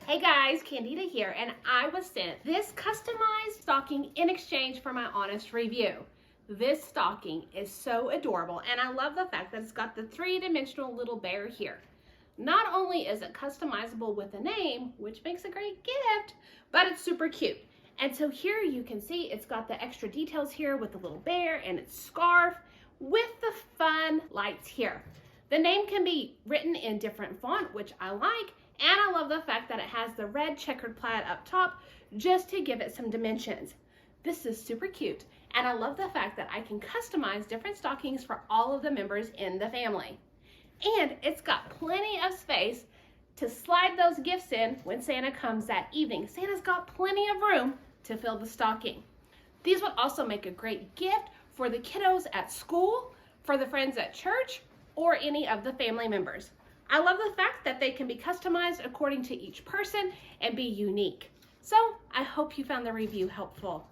Hey guys, Candida here, and I was sent this customized stocking in exchange for my honest review. This stocking is so adorable, and I love the fact that it's got the three-dimensional little bear here. Not only is it customizable with a name, which makes a great gift, but it's super cute. And so here you can see it's got the extra details here with the little bear and its scarf with the fun lights here. The name can be written in different font, which I like, and I love the fact that it has the red checkered plaid up top just to give it some dimensions. This is super cute, and I love the fact that I can customize different stockings for all of the members in the family. And it's got plenty of space to slide those gifts in when Santa comes that evening. Santa's got plenty of room to fill the stocking. These would also make a great gift for the kiddos at school, for the friends at church, or any of the family members. I love the fact that they can be customized according to each person and be unique. So I hope you found the review helpful.